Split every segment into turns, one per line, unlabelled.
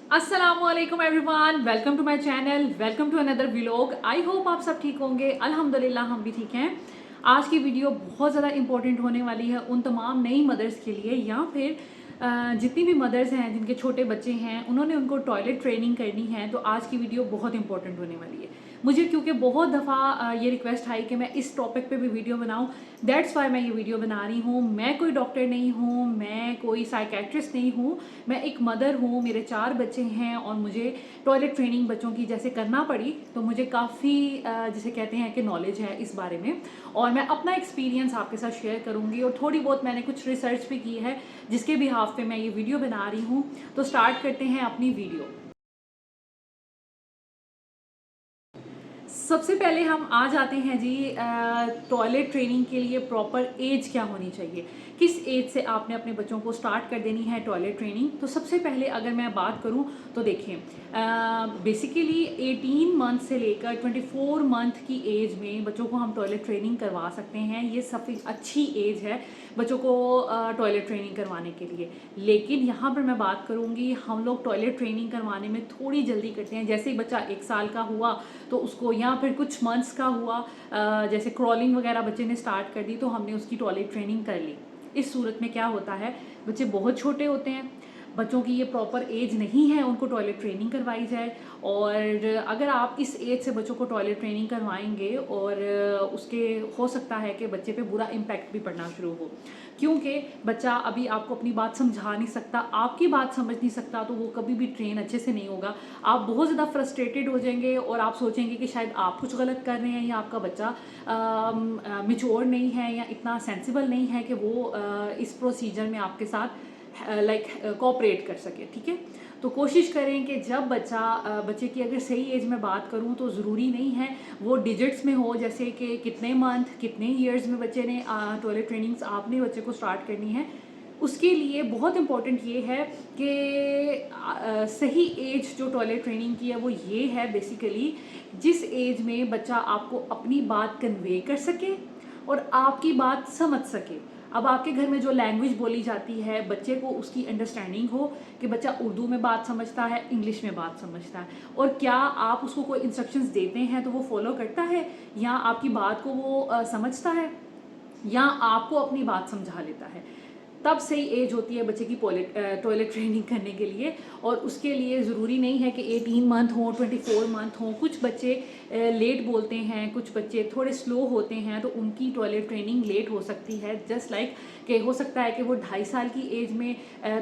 अस्सलामुअलैकुम everyone, welcome to my channel, welcome to another vlog. I hope आप सब ठीक होंगे। अल्हम्दुलिल्लाह हम भी ठीक हैं। आज की वीडियो बहुत ज़्यादा इंपॉर्टेंट होने वाली है उन तमाम नई मदर्स के लिए, या फिर जितनी भी मदर्स हैं जिनके छोटे बच्चे हैं, उन्होंने उनको टॉयलेट ट्रेनिंग करनी है, तो आज की वीडियो बहुत इंपॉर्टेंट होने वाली है। मुझे क्योंकि बहुत दफ़ा ये रिक्वेस्ट आई कि मैं इस टॉपिक पे भी वीडियो बनाऊं, दैट्स वाई मैं ये वीडियो बना रही हूँ। मैं कोई डॉक्टर नहीं हूँ, मैं कोई साइकेट्रिस्ट नहीं हूँ, मैं एक मदर हूँ, मेरे 4 बच्चे हैं और मुझे टॉयलेट ट्रेनिंग बच्चों की जैसे करना पड़ी, तो मुझे काफ़ी जिसे कहते हैं कि नॉलेज है इस बारे में, और मैं अपना एक्सपीरियंस आपके साथ शेयर करूँगी। और थोड़ी बहुत मैंने कुछ रिसर्च भी की है जिसके बिहाफ पे मैं ये वीडियो बना रही हूँ। तो स्टार्ट करते हैं अपनी वीडियो। सबसे पहले हम आ जाते हैं जी, टॉयलेट ट्रेनिंग के लिए प्रॉपर एज क्या होनी चाहिए, किस एज से आपने अपने बच्चों को स्टार्ट कर देनी है टॉयलेट ट्रेनिंग। तो सबसे पहले अगर मैं बात करूं तो देखिए, बेसिकली 18 मंथ से लेकर 24 मंथ की एज में बच्चों को हम टॉयलेट ट्रेनिंग करवा सकते हैं। ये सबसे अच्छी एज है बच्चों को टॉयलेट ट्रेनिंग करवाने के लिए। लेकिन यहाँ पर मैं बात करूँगी, हम लोग टॉयलेट ट्रेनिंग करवाने में थोड़ी जल्दी करते हैं। जैसे ही बच्चा 1 साल का हुआ तो उसको, या फिर कुछ मंथ्स का हुआ, जैसे क्रॉलिंग वगैरह बच्चे ने स्टार्ट कर दी, तो हमने उसकी टॉयलेट ट्रेनिंग कर ली। इस सूरत में क्या होता है, बच्चे बहुत छोटे होते हैं, बच्चों की ये प्रॉपर एज नहीं है उनको टॉयलेट ट्रेनिंग करवाई जाए। और अगर आप इस एज से बच्चों को टॉयलेट ट्रेनिंग करवाएंगे, और उसके हो सकता है कि बच्चे पे बुरा इम्पैक्ट भी पड़ना शुरू हो, क्योंकि बच्चा अभी आपको अपनी बात समझा नहीं सकता, आपकी बात समझ नहीं सकता, तो वो कभी भी ट्रेन अच्छे से नहीं होगा। आप बहुत ज़्यादा फ्रस्ट्रेटेड हो जाएंगे और आप सोचेंगे कि शायद आप कुछ गलत कर रहे हैं, या आपका बच्चा मिच्योर नहीं है या इतना सेंसिबल नहीं है कि वो इस प्रोसीजर में आपके साथ कोऑपरेट कर सके। ठीक है, तो कोशिश करें कि जब बच्चे की अगर सही एज में बात करूं, तो ज़रूरी नहीं है वो डिजिट्स में हो, जैसे कि कितने मंथ कितने ईयर्स में बच्चे ने टॉयलेट ट्रेनिंग्स आपने बच्चे को स्टार्ट करनी है। उसके लिए बहुत इम्पॉर्टेंट ये है कि सही एज जो टॉयलेट ट्रेनिंग की है वो ये है बेसिकली, जिस एज में बच्चा आपको अपनी बात कन्वे कर सके और आपकी बात समझ सके। अब आपके घर में जो लैंग्वेज बोली जाती है, बच्चे को उसकी अंडरस्टैंडिंग हो कि बच्चा उर्दू में बात समझता है, इंग्लिश में बात समझता है, और क्या आप उसको कोई इंस्ट्रक्शंस देते हैं तो वो फॉलो करता है, या आपकी बात को वो समझता है, या आपको अपनी बात समझा लेता है। तब सही एज होती है बच्चे की टॉयलेट ट्रेनिंग करने के लिए। और उसके लिए ज़रूरी नहीं है कि 18 मंथ हो, 24 मंथ हो। कुछ बच्चे लेट बोलते हैं, कुछ बच्चे थोड़े स्लो होते हैं, तो उनकी टॉयलेट ट्रेनिंग लेट हो सकती है। जस्ट लाइक कि हो सकता है कि वो 2.5 साल की एज में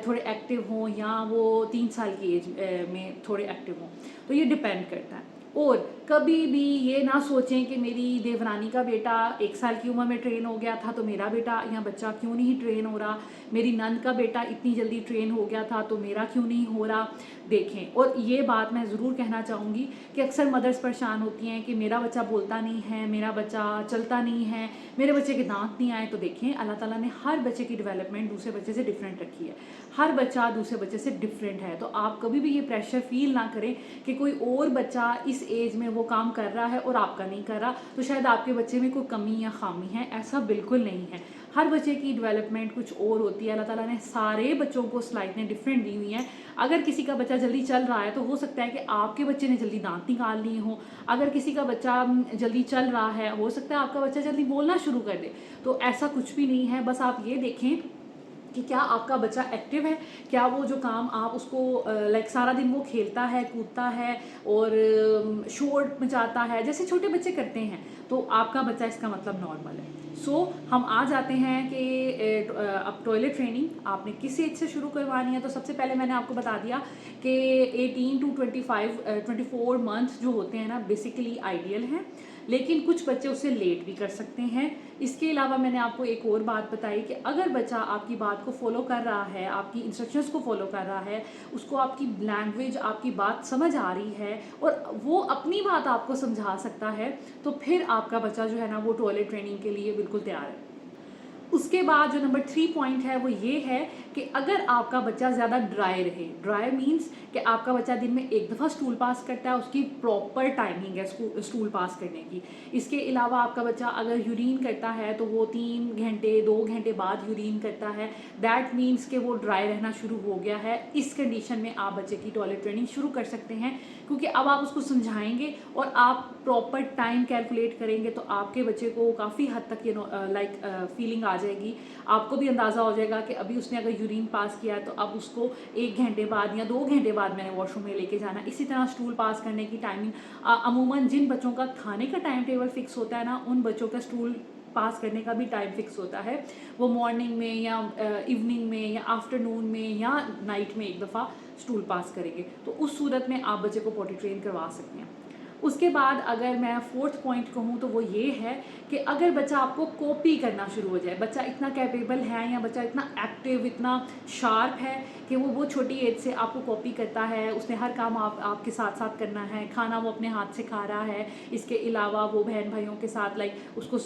थोड़े एक्टिव हों, या वो 3 साल की एज में थोड़े एक्टिव हों, तो ये डिपेंड करता है। और कभी भी ये ना सोचें कि मेरी देवरानी का बेटा 1 साल की उम्र में ट्रेन हो गया था, तो मेरा बेटा या बच्चा क्यों नहीं ट्रेन हो रहा, मेरी नंद का बेटा इतनी जल्दी ट्रेन हो गया था तो मेरा क्यों नहीं हो रहा। देखें, और ये बात मैं ज़रूर कहना चाहूँगी कि अक्सर मदर्स परेशान होती हैं कि मेरा बच्चा बोलता नहीं है, मेरा बच्चा चलता नहीं है, मेरे बच्चे के दांत नहीं आए। तो देखें, अल्लाह ताला ने हर बच्चे की डेवलपमेंट दूसरे बच्चे से डिफरेंट रखी है। हर बच्चा दूसरे बच्चे से डिफरेंट है। तो आप कभी भी ये प्रेशर फील ना करें कि कोई और बच्चा इस एज में वो काम कर रहा है और आपका नहीं कर रहा, तो शायद आपके बच्चे में कोई कमी या खामी है। ऐसा बिल्कुल नहीं है। हर बच्चे की डेवलपमेंट कुछ और होती है। अल्लाह ताला ने सारे बच्चों को स्लाइडें डिफरेंट दी हुई हैं। अगर किसी का बच्चा जल्दी चल रहा है, तो हो सकता है कि आपके बच्चे ने जल्दी दांत निकाल लिए हों। अगर किसी का बच्चा जल्दी चल रहा है, हो सकता है आपका बच्चा जल्दी बोलना शुरू कर दे। तो ऐसा कुछ भी नहीं है। बस आप ये देखें कि क्या आपका बच्चा एक्टिव है, क्या वो जो काम आप उसको सारा दिन वो खेलता है, कूदता है और शोर मचाता है जैसे छोटे बच्चे करते हैं, तो आपका बच्चा इसका मतलब नॉर्मल है। हम आ जाते हैं कि अब टॉयलेट ट्रेनिंग आपने किस एज से शुरू करवानी है। तो सबसे पहले मैंने आपको बता दिया कि 18 टू 24 मंथ जो होते हैं ना, बेसिकली आइडियल हैं, लेकिन कुछ बच्चे उससे लेट भी कर सकते हैं। इसके अलावा मैंने आपको एक और बात बताई कि अगर बच्चा आपकी बात को फॉलो कर रहा है, आपकी इंस्ट्रक्शंस को फॉलो कर रहा है, उसको आपकी लैंग्वेज, आपकी बात समझ आ रही है और वो अपनी बात आपको समझा सकता है, तो फिर आपका बच्चा जो है ना, वो टॉयलेट ट्रेनिंग के लिए बिल्कुल तैयार है। उसके बाद जो नंबर 3 पॉइंट है वो ये है कि अगर आपका बच्चा ज़्यादा ड्राई रहे, ड्राई मीन्स कि आपका बच्चा दिन में एक दफ़ा स्टूल पास करता है, उसकी प्रॉपर टाइमिंग है स्टूल पास करने की। इसके अलावा आपका बच्चा अगर यूरिन करता है तो वो 3 घंटे 2 घंटे बाद यूरिन करता है, दैट मीन्स कि वो ड्राई रहना शुरू हो गया है। इस कंडीशन में आप बच्चे की टॉयलेट ट्रेनिंग शुरू कर सकते हैं, क्योंकि अब आप उसको समझाएंगे और आप प्रॉपर टाइम कैलकुलेट करेंगे तो आपके बच्चे को काफ़ी हद तक फीलिंग आ जाएगी। आपको भी अंदाज़ा हो जाएगा कि अभी उसने अगर यूरिन पास किया तो अब उसको 1 घंटे बाद या 2 घंटे बाद मैंने वॉशरूम में लेके जाना। इसी तरह स्टूल पास करने की टाइमिंग, अमूमन जिन बच्चों का खाने का टाइम टेबल फिक्स होता है ना, उन बच्चों का स्टूल पास करने का भी टाइम फिक्स होता है। वो मॉर्निंग में या इवनिंग में या आफ्टरनून में या नाइट में एक दफ़ा स्टूल पास करेंगे, तो उस सूरत में आप बच्चे को पॉटी ट्रेन करवा सकते हैं। उसके बाद अगर मैं 4th पॉइंट कहूँ तो वो ये है कि अगर बच्चा आपको कॉपी करना शुरू हो जाए, बच्चा इतना कैपेबल है या बच्चा इतना एक्टिव, इतना शार्प है कि वो छोटी एज से आपको कॉपी करता है, उसने हर काम आपके साथ साथ करना है, खाना वो अपने हाथ से खा रहा है, इसके अलावा वो बहन भाइयों के साथ उसको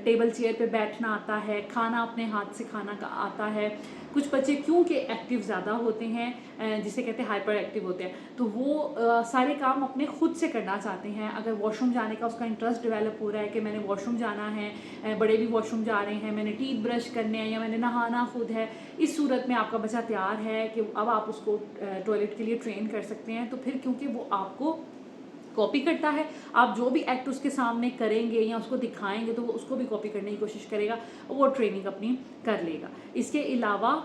टेबल चेयर पे बैठना आता है, खाना अपने हाथ से खाना का आता है। कुछ बच्चे क्योंकि एक्टिव ज़्यादा होते हैं, जिसे कहते हैं हाइपर एक्टिव होते हैं, तो वो सारे काम अपने खुद से करना चाहते हैं। अगर वॉशरूम जाने का उसका इंटरेस्ट डेवलप हो रहा है कि मैंने वॉशरूम जाना है, बड़े भी वॉशरूम जा रहे हैं, मैंने टीथ ब्रश करने हैं या मैंने नहाना खुद है, इस सूरत में आपका बच्चा तैयार है कि अब आप उसको टॉयलेट के लिए ट्रेन कर सकते हैं। तो फिर क्योंकि वो आपको कॉपी करता है, आप जो भी एक्ट उसके सामने करेंगे या उसको दिखाएंगे तो वो उसको भी कॉपी करने की कोशिश करेगा और वो ट्रेनिंग अपनी कर लेगा। इसके अलावा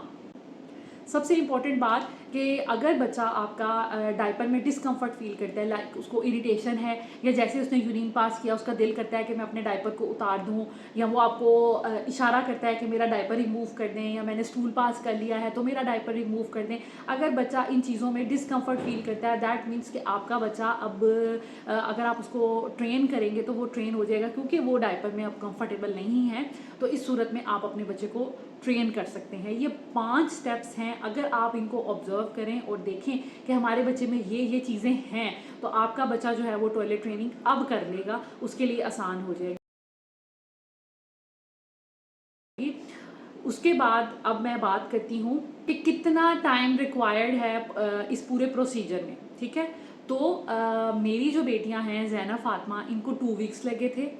सबसे इम्पॉर्टेंट बात कि अगर बच्चा आपका डायपर में डिस्कम्फर्ट फील करता है, लाइक उसको इरिटेशन है या जैसे उसने यूरिन पास किया उसका दिल करता है कि मैं अपने डायपर को उतार दूं, या वो आपको इशारा करता है कि मेरा डायपर रिमूव कर दें, या मैंने स्टूल पास कर लिया है तो मेरा डायपर रिमूव कर दें। अगर बच्चा इन चीज़ों में डिस्कम्फर्ट फील करता है, दैट मीन्स कि आपका बच्चा अब अगर आप उसको ट्रेन करेंगे तो वो ट्रेन हो जाएगा, क्योंकि वो डायपर में अब कंफर्टेबल नहीं है। तो इस सूरत में आप अपने बच्चे को ट्रेन कर सकते हैं। ये 5 स्टेप्स हैं, अगर आप इनको ऑब्जर्व करें और देखें कि हमारे बच्चे में ये चीज़ें हैं, तो आपका बच्चा जो है वो टॉयलेट ट्रेनिंग अब कर लेगा, उसके लिए आसान हो जाएगी। उसके बाद अब मैं बात करती हूँ कि कितना टाइम रिक्वायर्ड है इस पूरे प्रोसीजर में, ठीक है। तो मेरी जो बेटियां हैं ज़ैना फातिमा, इनको 2 वीक्स लगे थे।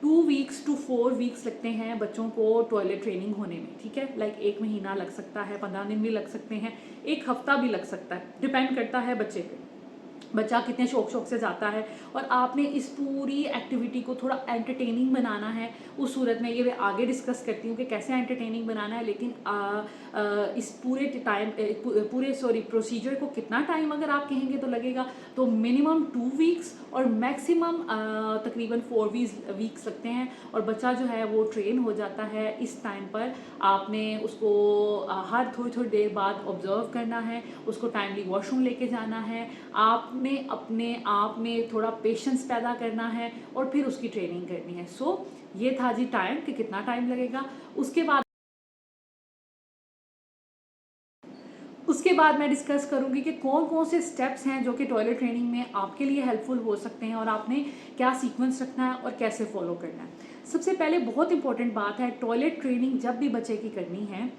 2 वीक्स टू 4 वीक्स लगते हैं बच्चों को टॉयलेट ट्रेनिंग होने में, ठीक है। लाइक 1 महीना लग सकता है, 15 दिन भी लग सकते हैं, 1 हफ्ता भी लग सकता है, डिपेंड करता है बच्चे पे, बच्चा कितने शौक से जाता है। और आपने इस पूरी एक्टिविटी को थोड़ा एंटरटेनिंग बनाना है। उस सूरत में ये मैं आगे डिस्कस करती हूँ कि कैसे एंटरटेनिंग बनाना है, लेकिन इस पूरे प्रोसीजर को कितना टाइम अगर आप कहेंगे तो लगेगा, तो मिनिमम 2 वीक्स और मैक्सिमम तकरीबन 4 वीक्स लगते हैं। और बच्चा जो है वो ट्रेन हो जाता है। इस टाइम पर आपने उसको हर थोड़ी थोड़ी देर बाद ऑब्जर्व करना है, उसको टाइमली वॉशरूम लेके जाना है, आपने अपने आप में थोड़ा पेशेंस पैदा करना है और फिर उसकी ट्रेनिंग करनी है। सो ये था जी टाइम कि कितना टाइम लगेगा। उसके बाद मैं डिस्कस करूंगी कि कौन कौन से स्टेप्स हैं जो कि टॉयलेट ट्रेनिंग में आपके लिए हेल्पफुल हो सकते हैं और आपने क्या सीक्वेंस रखना है और कैसे फॉलो करना है। सबसे पहले बहुत इंपॉर्टेंट बात है, टॉयलेट ट्रेनिंग जब भी बच्चे की करनी है,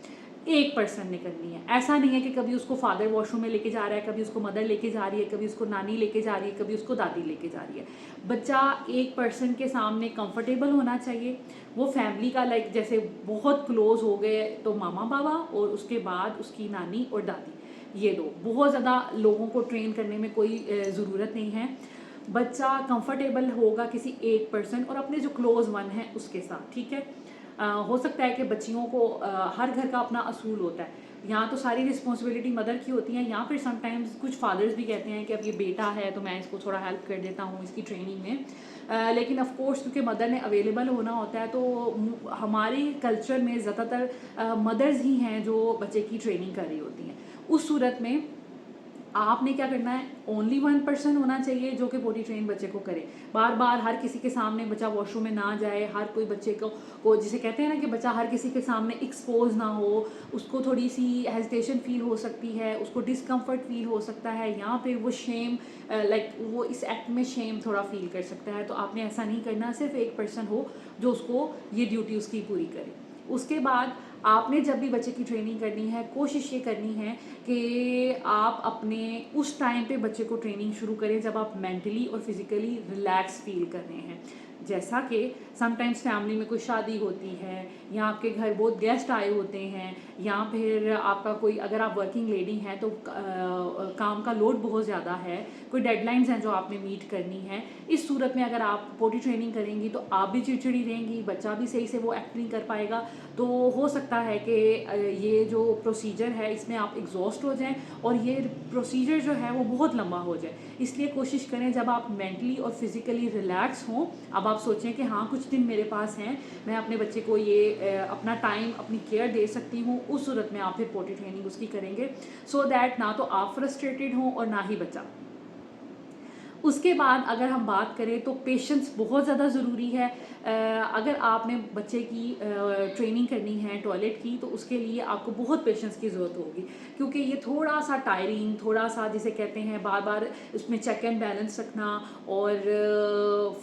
एक पर्सन ने करनी है। ऐसा नहीं है कि कभी उसको फादर वॉशरूम में लेके जा रहा है, कभी उसको मदर लेके जा रही है, कभी उसको नानी लेके जा रही है, कभी उसको दादी लेके जा रही है। बच्चा एक पर्सन के सामने कंफर्टेबल होना चाहिए। वो फैमिली का लाइक जैसे बहुत क्लोज हो गए तो मामा बाबा और उसके बाद उसकी नानी और दादी, ये दो। बहुत ज़्यादा लोगों को ट्रेन करने में कोई ज़रूरत नहीं है। बच्चा कंफर्टेबल होगा किसी एक पर्सन और अपने जो क्लोज वन है उसके साथ, ठीक है। हो सकता है कि बच्चियों को हर घर का अपना असूल होता है, यहाँ तो सारी रिस्पॉन्सिबिलिटी मदर की होती है, यहाँ फिर समटाइम्स कुछ फादर्स भी कहते हैं कि अब ये बेटा है तो मैं इसको थोड़ा हेल्प कर देता हूँ इसकी ट्रेनिंग में। लेकिन ऑफ कोर्स क्योंकि मदर ने अवेलेबल होना होता है, तो हमारे कल्चर में ज़्यादातर मदर्स ही हैं जो बच्चे की ट्रेनिंग कर रही होती हैं। उस सूरत में आपने क्या करना है, ओनली 1 पर्सन होना चाहिए जो कि बॉडी ट्रेन बच्चे को करे। बार बार हर किसी के सामने बच्चा वॉशरूम में ना जाए, हर कोई बच्चे को जिसे कहते हैं ना कि बच्चा हर किसी के सामने एक्सपोज ना हो, उसको थोड़ी सी हेजिटेशन फील हो सकती है, उसको डिस्कम्फर्ट फील हो सकता है, या फिर वो शेम लाइक वो इस एक्ट में शेम थोड़ा फील कर सकता है। तो आपने ऐसा नहीं करना, सिर्फ एक पर्सन हो जो उसको ये ड्यूटी उसकी पूरी करे। उसके बाद आपने जब भी बच्चे की ट्रेनिंग करनी है, कोशिश ये करनी है कि आप अपने उस टाइम पे बच्चे को ट्रेनिंग शुरू करें जब आप मेंटली और फिज़िकली रिलैक्स फील कर रहे हैं। जैसा कि समटाइम्स फैमिली में कोई शादी होती है या आपके घर बहुत गेस्ट आए होते हैं, या फिर आपका कोई, अगर आप वर्किंग लेडी हैं तो काम का लोड बहुत ज़्यादा है, कोई डेडलाइंस हैं जो आपने मीट करनी है। इस सूरत में अगर आप पोटी ट्रेनिंग करेंगी तो आप भी चिड़चिड़ी रहेंगी, बच्चा भी सही से वो एक्ट नहीं कर पाएगा। तो हो सकता है कि ये जो प्रोसीजर है इसमें आप एग्जॉस्ट हो जाएं और ये प्रोसीजर जो है वो बहुत लंबा हो जाए। इसलिए कोशिश करें जब आप मेंटली और फिज़िकली रिलैक्स हों, अब आप सोचें कि हाँ कुछ दिन मेरे पास हैं, मैं अपने बच्चे को ये अपना टाइम, अपनी केयर दे सकती हूँ, उस सूरत में आप फिर पोटी ट्रेनिंग उसकी करेंगे, सो दैट ना तो आप फ्रस्ट्रेटेड हों और ना ही बच्चा। उसके बाद अगर हम बात करें तो पेशेंस बहुत ज़्यादा ज़रूरी है। अगर आपने बच्चे की ट्रेनिंग करनी है टॉयलेट की तो उसके लिए आपको बहुत पेशेंस की ज़रूरत होगी, क्योंकि ये थोड़ा सा टायरिंग, थोड़ा सा जिसे कहते हैं बार बार उसमें चेक एंड बैलेंस रखना और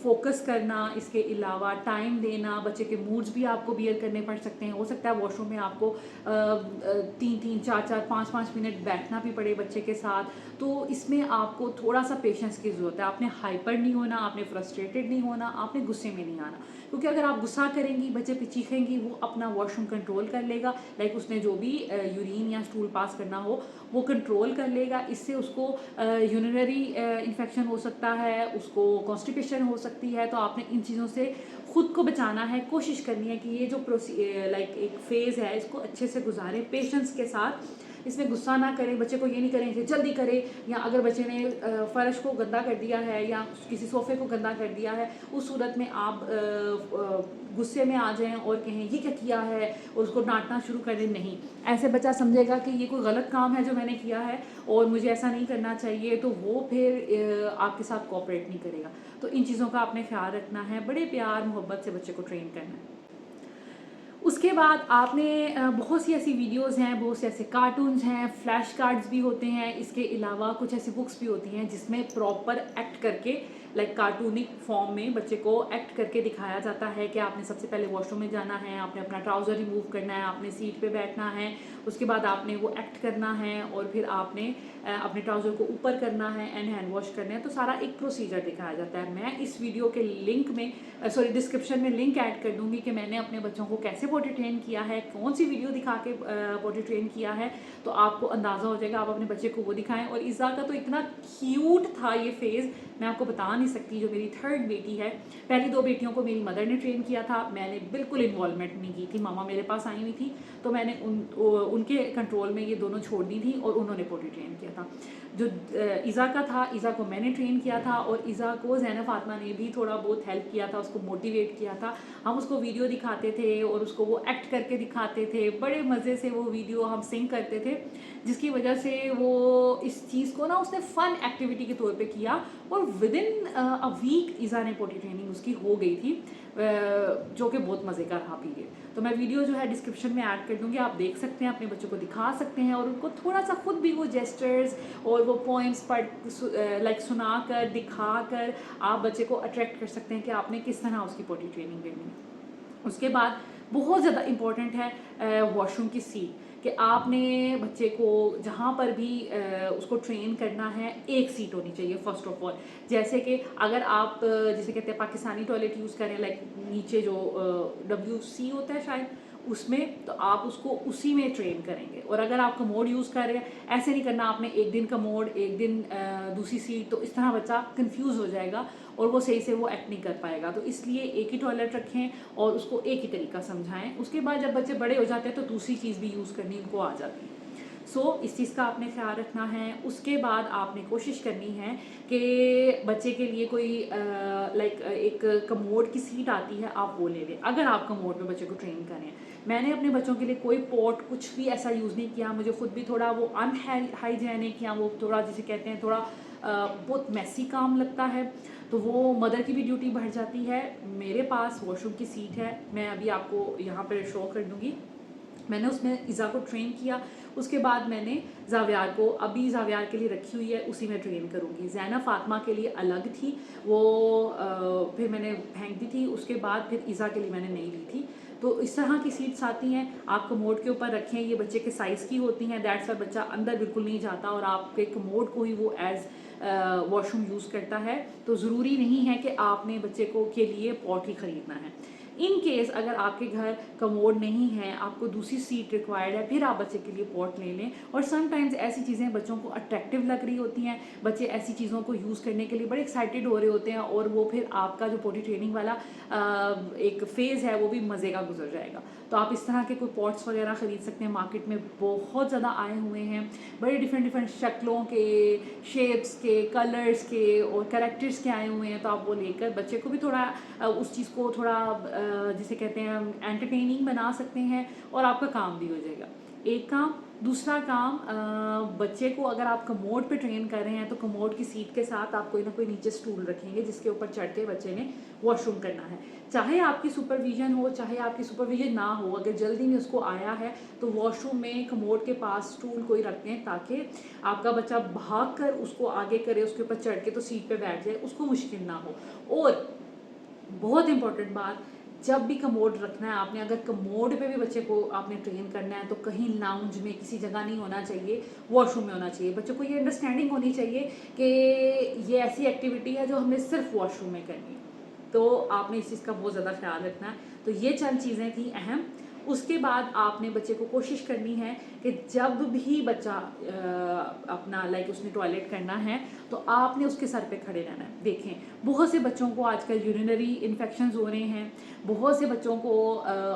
फोकस करना, इसके अलावा टाइम देना, बच्चे के मूड्स भी आपको बियर करने पड़ सकते हैं। हो सकता है वॉशरूम में आपको 3-3, 4-4, 5-5 मिनट बैठना भी पड़े बच्चे के साथ। तो इसमें आपको थोड़ा सा पेशेंस की ज़रूरत है। आपने हाइपर नहीं होना, आपने फ्रस्ट्रेटेड नहीं होना, आपने गुस्से में नहीं आना, क्योंकि अगर आप गुस्सा करेंगी, बच्चे पे चीखेंगी, वो अपना वॉशरूम कंट्रोल कर लेगा, लाइक उसने जो भी यूरिन या स्टूल पास करना हो वो कंट्रोल कर लेगा। इससे उसको यूरिनरी इन्फेक्शन हो सकता है, उसको कॉन्स्टिपेशन हो सकती है। तो आपने इन चीज़ों से खुद को बचाना है। कोशिश करनी है कि ये जो लाइक एक फेज़ है इसको अच्छे से गुजारें पेशेंस के साथ, इसमें गुस्सा ना करें, बच्चे को ये नहीं करें कि जल्दी करें, या अगर बच्चे ने फ़र्श को गंदा कर दिया है या किसी सोफ़े को गंदा कर दिया है, उस सूरत में आप गुस्से में आ जाएं और कहें ये क्या किया है और उसको डांटना शुरू कर दें। नहीं, ऐसे बच्चा समझेगा कि ये कोई गलत काम है जो मैंने किया है और मुझे ऐसा नहीं करना चाहिए, तो वो फिर आपके साथ कोऑपरेट नहीं करेगा। तो इन चीज़ों का आपने ख्याल रखना है, बड़े प्यार मोहब्बत से बच्चे को ट्रेन करना है। उसके बाद आपने बहुत सी ऐसी वीडियोस हैं, बहुत से ऐसे कार्टून्स हैं, फ्लैश कार्ड्स भी होते हैं, इसके अलावा कुछ ऐसी बुक्स भी होती हैं जिसमें प्रॉपर एक्ट करके, लाइक कार्टूनिक फॉर्म में बच्चे को एक्ट करके दिखाया जाता है कि आपने सबसे पहले वॉशरूम में जाना है, आपने अपना ट्राउज़र रिमूव करना है, आपने सीट पे बैठना है, उसके बाद आपने वो एक्ट करना है और फिर आपने अपने ट्राउज़र को ऊपर करना है एंड हैंड वॉश करना है। तो सारा एक प्रोसीजर दिखाया जाता है। मैं इस वीडियो के लिंक में डिस्क्रिप्शन में लिंक ऐड कर दूंगी कि मैंने अपने बच्चों को कैसे बॉडी ट्रेन किया है, कौन सी वीडियो दिखा के बॉडी ट्रेन किया है, तो आपको अंदाज़ा हो जाएगा। आप अपने बच्चे को वो दिखाएं। और इज़ा का तो इतना क्यूट था ये फेज़, मैं आपको बता नहीं सकती। जो मेरी थर्ड बेटी है, पहली दो बेटियों को मेरी मदर ने ट्रेन किया था, मैंने बिल्कुल इन्वॉल्वमेंट नहीं की थी। मामा मेरे पास आई हुई थी तो मैंने उनके कंट्रोल में ये दोनों छोड़ दी थी और उन्होंने बॉडी ट्रेन किया था। जो इज़ा का था, इज़ा को मैंने ट्रेन किया था और इज़ा को ज़ैनब फातिमा ने भी थोड़ा बहुत हेल्प किया था, उसको मोटिवेट किया था। हम उसको वीडियो दिखाते थे और उसको वो एक्ट करके दिखाते थे, बड़े मज़े से वो वीडियो हम सिंग करते थे, जिसकी वजह से वो इस चीज़ को ना उसने फ़न एक्टिविटी के तौर पे किया और विदिन अ वीक इज़ा ने पोटी ट्रेनिंग उसकी हो गई थी, जो कि बहुत मज़े का रहा पीरियड। तो मैं वीडियो जो है डिस्क्रिप्शन में ऐड कर दूँगी, आप देख सकते हैं, अपने बच्चों को दिखा सकते हैं और उनको थोड़ा सा खुद भी वो जेस्चर्स और वो पोइम्स लाइक सुना कर, दिखा कर आप बच्चे को अट्रैक्ट कर सकते हैं कि आपने किस तरह उसकी पोटी ट्रेनिंग करनी है। उसके बाद बहुत ज़्यादा इम्पॉर्टेंट है वॉशरूम की सीट, कि आपने बच्चे को जहाँ पर भी उसको ट्रेन करना है, एक सीट होनी चाहिए फर्स्ट ऑफ ऑल। जैसे कि अगर आप जिसे कहते हैं पाकिस्तानी टॉयलेट यूज़ करें, लाइक नीचे जो WC होता है शायद उसमें, तो आप उसको उसी में ट्रेन करेंगे। और अगर आप कमोड यूज़ कर रहे हैं, ऐसे नहीं करना आपने एक दिन कमोड एक दिन दूसरी सीट, तो इस तरह बच्चा कंफ्यूज हो जाएगा और वो सही से वो एक्ट नहीं कर पाएगा। तो इसलिए एक ही टॉयलेट रखें और उसको एक ही तरीका समझाएं। उसके बाद जब बच्चे बड़े हो जाते हैं तो दूसरी चीज़ भी यूज़ करनी उनको आ जाती है। इस चीज़ का आपने ख्याल रखना है। उसके बाद आपने कोशिश करनी है कि बच्चे के लिए कोई लाइक एक कमोड की सीट आती है, आप वो ले लें अगर आप कमोड पे बच्चे को ट्रेन करें। मैंने अपने बच्चों के लिए कोई पॉट कुछ भी ऐसा यूज़ नहीं किया, मुझे खुद भी थोड़ा वो अनहाइजेनिक या वो थोड़ा जिसे कहते हैं थोड़ा बहुत मैसी काम लगता है, तो वो मदर की भी ड्यूटी बढ़ जाती है। मेरे पास वॉशरूम की सीट है, मैं अभी आपको यहाँ पर शो कर दूँगी। मैंने उसमें इज़ा को ट्रेन किया, उसके बाद मैंने ज़ावियार को, अभी ज़ावियार के लिए रखी हुई है, उसी में ट्रेन करूँगी। ज़ैनब फातिमा के लिए अलग थी, वो फिर मैंने फेंक दी थी। उसके बाद फिर इज़ा के लिए मैंने नहीं ली थी। तो इस तरह की सीट्स आती हैं, आप कमोड के ऊपर रखें, ये बच्चे के साइज़ की होती हैं, दैट्स वाई बच्चा अंदर बिल्कुल नहीं जाता और आपके कमोड को ही वो एज वॉशरूम यूज़ करता है। तो ज़रूरी नहीं है कि आपने बच्चे को के लिए पॉट ही ख़रीदना है। इन केस अगर आपके घर कमोड नहीं है, आपको दूसरी सीट रिक्वायर्ड है, फिर आप बच्चे के लिए पॉट ले लें। और समटाइम्स ऐसी चीज़ें बच्चों को अट्रैक्टिव लग रही होती हैं, बच्चे ऐसी चीज़ों को यूज़ करने के लिए बड़े एक्साइटेड हो रहे होते हैं और वो फिर आपका जो पोटी ट्रेनिंग वाला एक फ़ेज़ है वो भी मज़े का गुजर जाएगा। तो आप इस तरह के कोई पॉट्स वगैरह ख़रीद सकते हैं, मार्केट में बहुत ज़्यादा आए हुए हैं, बड़े डिफरेंट डिफरेंट शक्लों के, शेप्स के, कलर्स के और कैरेक्टर्स के आए हुए हैं। तो आप वो लेकर बच्चे को भी थोड़ा उस चीज़ को थोड़ा जिसे कहते हैं एंटरटेनिंग बना सकते हैं और आपका काम भी हो जाएगा। एक काम। दूसरा काम, बच्चे को अगर आप कमोड पे ट्रेन कर रहे हैं तो कमोड की सीट के साथ आप कोई ना कोई नीचे स्टूल रखेंगे जिसके ऊपर चढ़ के बच्चे ने वॉशरूम करना है। चाहे आपकी सुपरविजन हो, चाहे आपकी सुपरविजन ना हो, अगर जल्दी में उसको आया है तो वॉशरूम में कमोड के पास स्टूल कोई रख दें ताकि आपका बच्चा भाग कर उसको आगे करे, उसके ऊपर चढ़ के तो सीट पे बैठ जाए, उसको मुश्किल ना हो। और बहुत इंपॉर्टेंट बात, जब भी कमोड रखना है आपने, अगर कमोड पे भी बच्चे को आपने ट्रेन करना है तो कहीं लाउंज में किसी जगह नहीं होना चाहिए, वॉशरूम में होना चाहिए। बच्चों को ये अंडरस्टैंडिंग होनी चाहिए कि ये ऐसी एक्टिविटी है जो हमने सिर्फ वॉशरूम में करनी है। तो आपने इस चीज़ का बहुत ज़्यादा ख्याल रखना है। तो ये चंद चीज़ें थी अहम। उसके बाद आपने बच्चे को कोशिश करनी है कि जब भी बच्चा अपना उसने टॉयलेट करना है तो आपने उसके सर पे खड़े रहना है। देखें, बहुत से बच्चों को आजकल यूरिनरी इन्फेक्शंस हो रहे हैं, बहुत से बच्चों को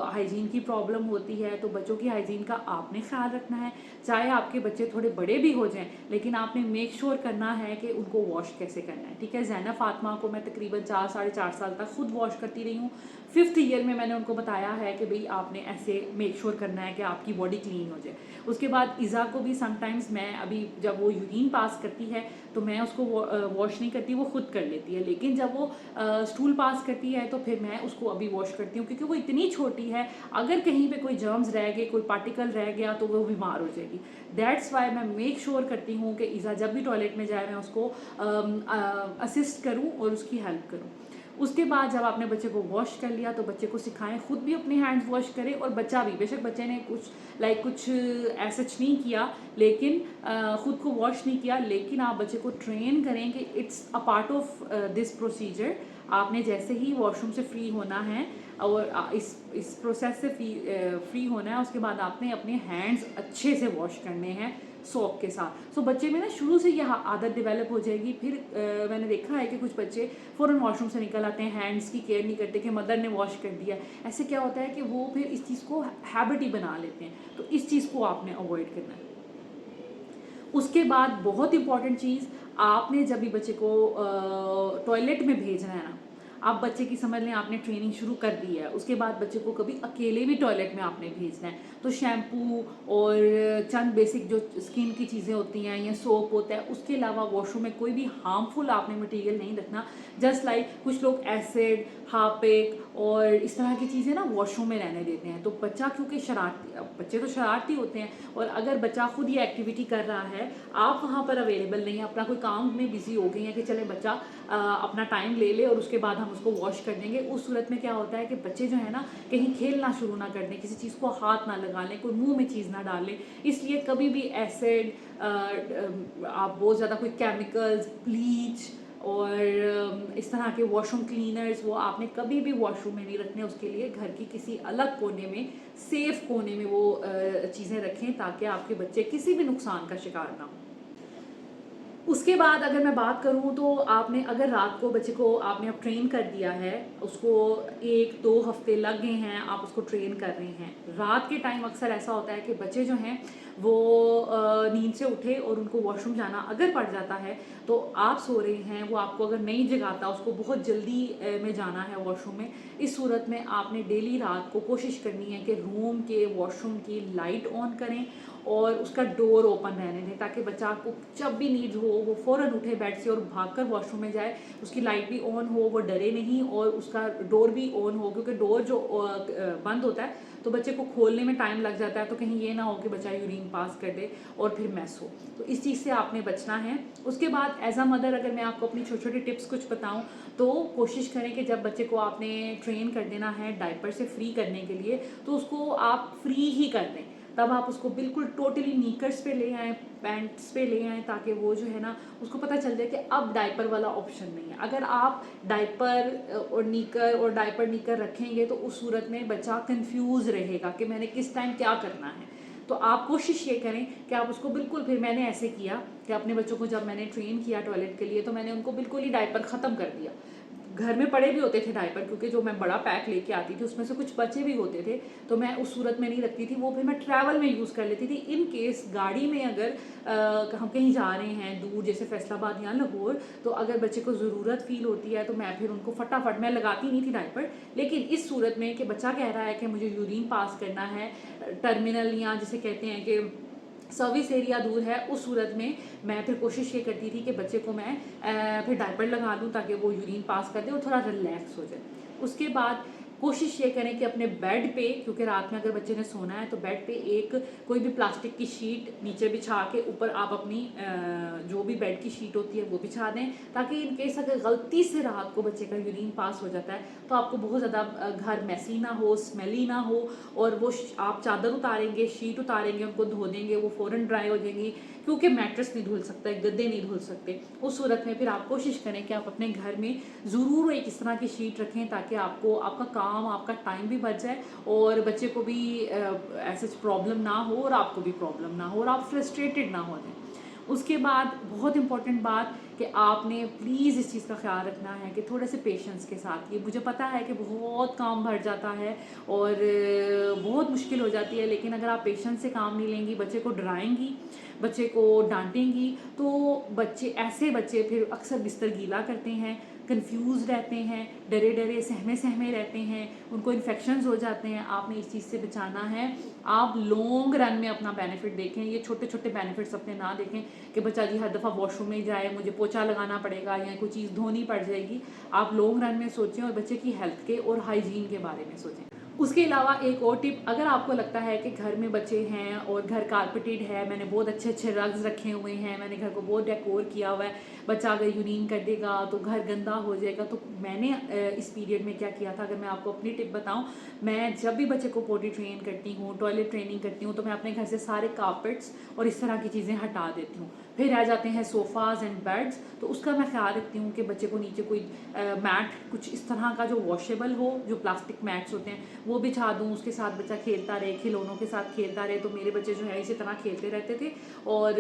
हाइजीन की प्रॉब्लम होती है। तो बच्चों की हाइजीन का आपने ख्याल रखना है, चाहे आपके बच्चे थोड़े बड़े भी हो जाएं, लेकिन आपने मेक श्योर करना है कि उनको वॉश कैसे करना है। ठीक है, ज़ैनब फातिमा को मैं तकरीबन 4 साढ़े 4 साल तक खुद वॉश करती रही हूँ। 5th ईयर में मैंने उनको बताया है कि भाई आपने ऐसे मेक श्योर करना है कि आपकी बॉडी क्लीन हो जाए। उसके बाद इज़ा को भी समटाइम्स मैं अभी जब वो यूरिन पास करती है तो मैं उसको वॉश नहीं करती, वो खुद कर लेती है, लेकिन जब वो स्टूल पास करती है तो फिर मैं उसको अभी वॉश करती हूँ क्योंकि वो इतनी छोटी है, अगर कहीं पे कोई जर्म्स रह गए, कोई पार्टिकल रह गया तो वो बीमार हो जाएगी। दैट्स वाई मैं मेक श्योर करती हूँ कि इज़ा जब भी टॉयलेट में जाए मैं उसको असिस्ट करूँ और उसकी हेल्प करूँ। उसके बाद जब आपने बच्चे को वॉश कर लिया तो बच्चे को सिखाएं खुद भी अपने हैंड्स वॉश करे और बच्चा भी, बेशक बच्चे ने कुछ ऐसा नहीं किया, लेकिन खुद को वॉश नहीं किया, लेकिन आप बच्चे को ट्रेन करें कि it's a part of this procedure. आपने जैसे ही वॉशरूम से फ्री होना है और इस प्रोसेस से फ्री होना है, उसके बाद आपने अपने हैंड्स अच्छे से वॉश करने हैं सोप के साथ। सो बच्चे में ना शुरू से यह आदत डेवलप हो जाएगी। फिर मैंने देखा है कि कुछ बच्चे फ़ौरन वॉशरूम से निकल आते हैं, हैंड्स की केयर नहीं करते कि मदर ने वॉश कर दिया। ऐसे क्या होता है कि वो फिर इस चीज़ को हैबिट ही बना लेते हैं, तो इस चीज़ को आपने अवॉइड करना है। उसके बाद बहुत इंपॉर्टेंट चीज़, आपने जब भी बच्चे को टॉयलेट में भेजना है ना, आप बच्चे की समझ लें आपने ट्रेनिंग शुरू कर दी है, उसके बाद बच्चे को कभी अकेले भी टॉयलेट में आपने भेजना है तो शैम्पू और चंद बेसिक जो स्किन की चीज़ें होती हैं या सोप होता है, उसके अलावा वॉशरूम में कोई भी हार्मफुल आपने मटेरियल नहीं रखना। जस्ट कुछ लोग एसिड, हार्पिक और इस तरह की चीज़ें ना वॉशरूम में रहने देते हैं। तो बच्चा क्योंकि बच्चे तो शरारती होते हैं, और अगर बच्चा खुद ये एक्टिविटी कर रहा है, आप वहाँ पर अवेलेबल नहीं है, अपना कोई काम में बिजी हो गई हैं कि चले बच्चा अपना टाइम ले ले और उसके बाद हम उसको वॉश कर देंगे, उस सूरत में क्या होता है कि बच्चे जो है ना कहीं खेलना शुरू ना कर दें, किसी चीज़ को हाथ ना लगा लें, कोई मुंह में चीज़ ना डाल लें। इसलिए कभी भी एसिड, आप बहुत ज़्यादा कोई केमिकल्स, ब्लीच और इस तरह के वॉशरूम क्लीनर्स वो आपने कभी भी वॉशरूम में नहीं रखने। उसके लिए घर की किसी अलग कोने में, सेफ कोने में वो चीज़ें रखें ताकि आपके बच्चे किसी भी नुकसान का शिकार ना हो। उसके बाद अगर मैं बात करूँ तो आपने अगर रात को बच्चे को आपने अब ट्रेन कर दिया है, उसको 1-2 हफ्ते लग गए हैं, आप उसको ट्रेन कर रहे हैं। रात के टाइम अक्सर ऐसा होता है कि बच्चे जो हैं वो नींद से उठे और उनको वॉशरूम जाना अगर पड़ जाता है, तो आप सो रहे हैं, वो आपको अगर नहीं जगाता, उसको बहुत जल्दी में जाना है वॉशरूम में, इस सूरत में आपने डेली रात को कोशिश करनी है कि रूम के वॉशरूम की लाइट ऑन करें और उसका डोर ओपन रहने दें ताकि बच्चा को जब भी नीड हो वो फ़ौरन उठे बेड से और भागकर वॉशरूम में जाए, उसकी लाइट भी ऑन हो, वो डरे नहीं और उसका डोर भी ऑन हो, क्योंकि डोर जो बंद होता है तो बच्चे को खोलने में टाइम लग जाता है, तो कहीं ये ना हो कि बच्चा यूरिन पास कर दे और फिर मैस हो। तो इस चीज़ से आपने बचना है। उसके बाद एज अ मदर अगर मैं आपको अपनी छोटी छोटी टिप्स कुछ बताऊँ, तो कोशिश करें कि जब बच्चे को आपने ट्रेन कर देना है डायपर से फ्री करने के लिए, तो उसको आप फ्री ही कर दें। तब आप उसको बिल्कुल टोटली नीकर्स पे ले आएँ, पैंट्स पे ले आएँ, ताकि वो जो है ना उसको पता चल जाए कि अब डायपर वाला ऑप्शन नहीं है। अगर आप डायपर और नीकर और डायपर नीकर रखेंगे तो उस सूरत में बच्चा कंफ्यूज रहेगा कि मैंने किस टाइम क्या करना है। तो आप कोशिश ये करें कि आप उसको बिल्कुल, फिर मैंने ऐसे किया कि अपने बच्चों को जब मैंने ट्रेन किया टॉयलेट के लिए, तो मैंने उनको बिल्कुल ही डायपर ख़त्म कर दिया। घर में पड़े भी होते थे डायपर, क्योंकि जो मैं बड़ा पैक लेके आती थी उसमें से कुछ बचे भी होते थे, तो मैं उस सूरत में नहीं रखती थी, वो फिर मैं ट्रैवल में यूज़ कर लेती थी। इन केस गाड़ी में अगर हम कहीं जा रहे हैं दूर, जैसे फैसलाबाद या लाहौर, तो अगर बच्चे को ज़रूरत फील होती है तो मैं फिर उनको फटाफट, मैं लगाती नहीं थी डायपर, लेकिन इस सूरत में कि बच्चा कह रहा है कि मुझे यूरिन पास करना है, टर्मिनल या जिसे कहते हैं कि सर्विस एरिया दूर है, उस सूरत में मैं फिर कोशिश ये करती थी कि बच्चे को मैं फिर डायपर लगा दूँ ताकि वो यूरिन पास कर दे और थोड़ा रिलैक्स हो जाए। उसके बाद कोशिश ये करें कि अपने बेड पे, क्योंकि रात में अगर बच्चे ने सोना है तो बेड पे एक कोई भी प्लास्टिक की शीट नीचे बिछा के ऊपर आप अपनी जो भी बेड की शीट होती है वो बिछा दें, ताकि इन केस अगर गलती से रात को बच्चे का यूरिन पास हो जाता है तो आपको बहुत ज़्यादा घर मैसी ना हो, स्मेली ना हो, और वो आप चादर उतारेंगे, शीट उतारेंगे, उनको धो देंगे, वो फ़ौरन ड्राई हो जाएंगी, क्योंकि मैट्रेस नहीं धुल सकता, गद्दे नहीं धुल सकते। उस सूरत में फिर आप कोशिश करें कि आप अपने घर में ज़रूर एक इस तरह की शीट रखें, ताकि आपको आपका काम, आपका टाइम भी बच जाए और बच्चे को भी ऐसे प्रॉब्लम ना हो और आपको भी प्रॉब्लम ना हो और आप फ्रस्ट्रेटेड ना हो जाए। उसके बाद बहुत इंपॉर्टेंट बात कि आपने प्लीज़ इस चीज़ का ख्याल रखना है कि थोड़े से पेशेंस के साथ, ये मुझे पता है कि बहुत काम बढ़ जाता है और बहुत मुश्किल हो जाती है, लेकिन अगर आप पेशेंस से काम नहीं लेंगी, बच्चे को डराएंगी, बच्चे को डांटेंगी, तो ऐसे बच्चे फिर अक्सर बिस्तर गीला करते हैं, कंफ्यूज रहते हैं, डरे डरे सहमे सहमे रहते हैं, उनको इन्फेक्शंस हो जाते हैं। आपने इस चीज़ से बचाना है। आप लॉन्ग रन में अपना बेनिफिट देखें, ये छोटे छोटे बेनिफिट्स अपने ना देखें कि बच्चा जी हर दफ़ा वॉशरूम में जाए, मुझे पोछा लगाना पड़ेगा या कोई चीज़ धोनी पड़ जाएगी। आप लॉन्ग रन में सोचें और बच्चे की हेल्थ के और हाइजीन के बारे में सोचें। उसके अलावा एक और टिप, अगर आपको लगता है कि घर में बच्चे हैं और घर कारपेटेड है, मैंने बहुत अच्छे अच्छे रग्स रखे हुए हैं, मैंने घर को बहुत डेकोर किया हुआ है, बच्चा अगर यूरिन कर देगा तो घर गंदा हो जाएगा, तो मैंने इस पीरियड में क्या किया था, अगर मैं आपको अपनी टिप बताऊं, मैं जब भी बच्चे को पोटी ट्रेन करती हूँ, टॉयलेट ट्रेनिंग करती हूँ, तो मैं अपने घर से सारे कारपेट्स और इस तरह की चीज़ें हटा देती हूँ। फिर रह जाते हैं सोफ़ाज़ एंड बेड्स, तो उसका मैं ख्याल रखती हूँ कि बच्चे को नीचे कोई मैट कुछ इस तरह का जो वॉशेबल हो, जो प्लास्टिक मैट्स होते हैं वो बिछा दूँ, उसके साथ बच्चा खेलता रहे, खिलौनों के साथ खेलता रहे। तो मेरे बच्चे जो है इसी तरह खेलते रहते थे और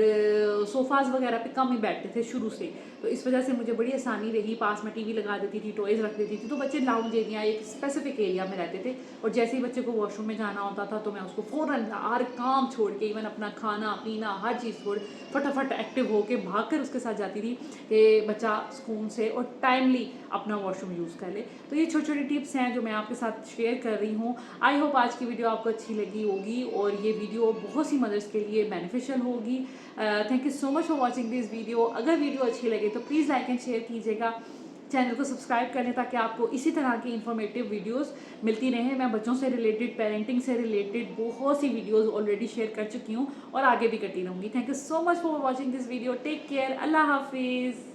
सोफ़ाज़ वगैरह पे कम ही बैठते थे शुरू से, तो इस वजह से मुझे बड़ी आसानी रही। पास में टीवी लगा देती थी, टॉयज़ रख देती थी, तो बच्चे लाउंज एरिया एक स्पेसिफिक एरिया में रहते थे, और जैसे ही बच्चे को वॉशरूम में जाना होता था तो मैं उसको फ़ौरन हर काम छोड़ के, इवन अपना खाना पीना हर चीज़ छोड़ फटाफट एक्टिव होकर भाग कर उसके साथ जाती थी कि बच्चा सुकून से और टाइमली अपना वॉशरूम यूज़ कर ले। तो ये छोटी छोटी टिप्स हैं जो मैं आपके साथ शेयर कर रही हूँ। आई होप आज की वीडियो आपको अच्छी लगी होगी और ये वीडियो बहुत सी मदर्स के लिए बेनिफिशियल होगी। Thank you so much for watching this video. अगर वीडियो अच्छी लगे तो प्लीज़ लाइक एंड शेयर कीजिएगा, चैनल को सब्सक्राइब कर लें ताकि आपको इसी तरह की इन्फॉर्मेटिव वीडियोस मिलती रहें। मैं बच्चों से रिलेटेड, पेरेंटिंग से रिलेटेड बहुत सी वीडियोस ऑलरेडी शेयर कर चुकी हूँ और आगे भी करती रहूँगी। Thank you so much for watching this video. Take care. अल्लाह हाफिज़।